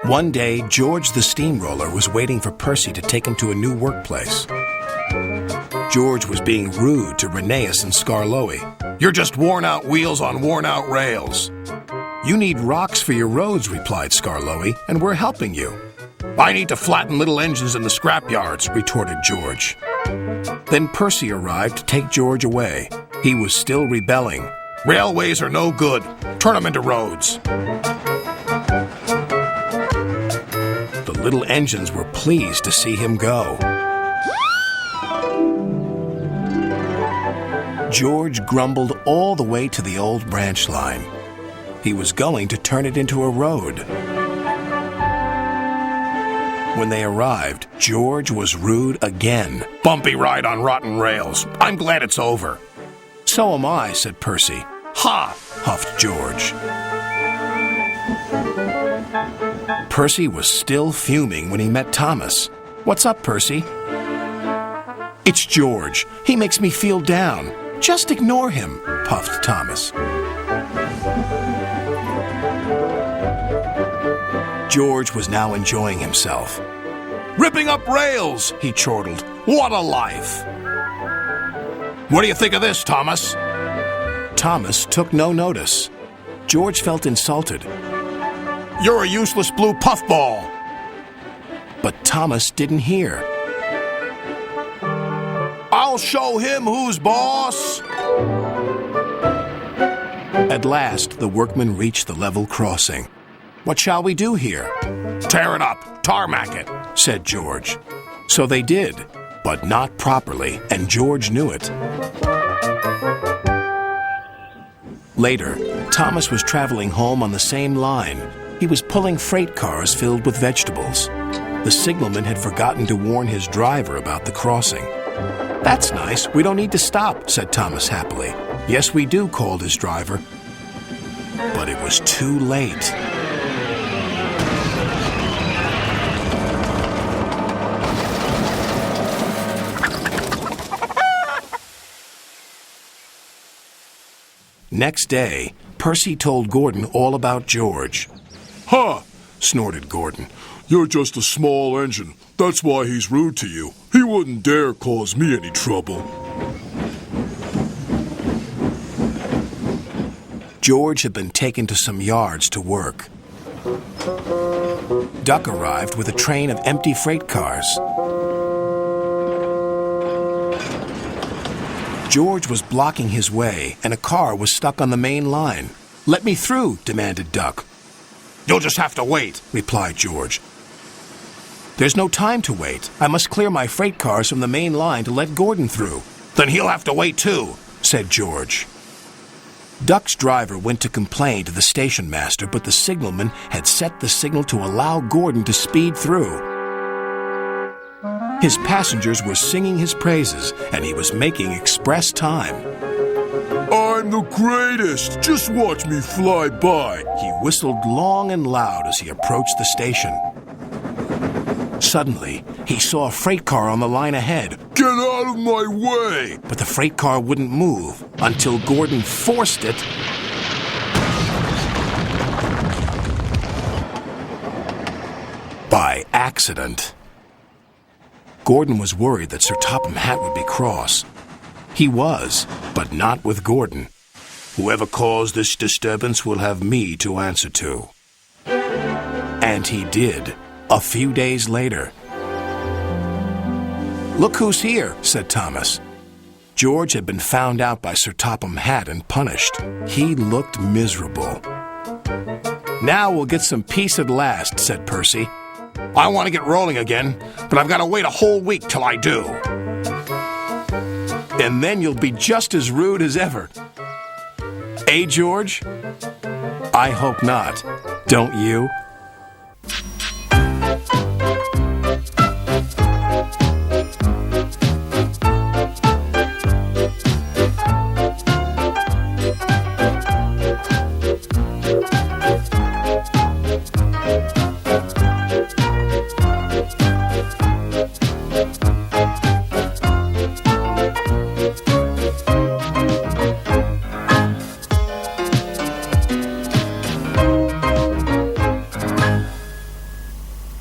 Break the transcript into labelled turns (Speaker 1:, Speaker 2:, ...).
Speaker 1: One day, George the steamroller was waiting for Percy to take him to a new workplace. George was being rude to Rheneas and Skarloey. "You're just worn-out wheels on worn-out rails." "You need rocks for your roads," replied Skarloey, "and we're helping you." "I need to flatten little engines in the scrapyards," retorted George. Then Percy arrived to take George away. He was still rebelling. "Railways are no good. Turn them into roads." The little engines were pleased to see him go. George grumbled all the way to the old branch line. He was going to turn it into a road. When they arrived, George was rude again. "Bumpy ride on rotten rails. I'm glad it's over." "So am I," said Percy. "Ha!" huffed George. Percy was still fuming when he met Thomas. "What's up, Percy?" "It's George. He makes me feel down." "Just ignore him," puffed Thomas. George was now enjoying himself. "Ripping up rails," he chortled. "What a life!" "What do you think of this, Thomas?" Thomas took no notice. George felt insulted. "You're a useless blue puffball." But Thomas didn't hear. "I'll show him who's boss." At last, the workmen reached the level crossing. "What shall we do here?" "Tear it up, tarmac it," said George. So they did, but not properly, and George knew it. Later, Thomas was traveling home on the same line. He was pulling freight cars filled with vegetables. The signalman had forgotten to warn his driver about the crossing. "That's nice. We don't need to stop," said Thomas happily. "Yes, we do," called his driver. But it was too late. Next day, Percy told Gordon all about George.
Speaker 2: "Ha!" snorted Gordon. "You're just a small engine. That's why he's rude to you. He wouldn't dare cause me any trouble."
Speaker 1: George had been taken to some yards to work. Duck arrived with a train of empty freight cars. George was blocking his way, and a car was stuck on the main line. "Let me through," demanded Duck. "You'll just have to wait," replied George. "There's no time to wait. I must clear my freight cars from the main line to let Gordon through." "Then he'll have to wait too," said George. Duck's driver went to complain to the station master, but the signalman had set the signal to allow Gordon to speed through. His passengers were singing his praises, and he was making express time.
Speaker 2: "I'm the greatest! Just watch me fly by!"
Speaker 1: He whistled long and loud as he approached the station. Suddenly, he saw a freight car on the line ahead.
Speaker 2: "Get out of my way!"
Speaker 1: But the freight car wouldn't move until Gordon forced it. By accident. Gordon was worried that Sir Topham Hatt would be cross. He was, but not with Gordon. "Whoever caused this disturbance will have me to answer to." And he did, a few days later. "Look who's here," said Thomas. George had been found out by Sir Topham Hatt and punished. He looked miserable. "Now we'll get some peace at last," said Percy. "I want to get rolling again, but I've got to wait a whole week till I do." "And then you'll be just as rude as ever." "Eh, George?" "I hope not. Don't you?"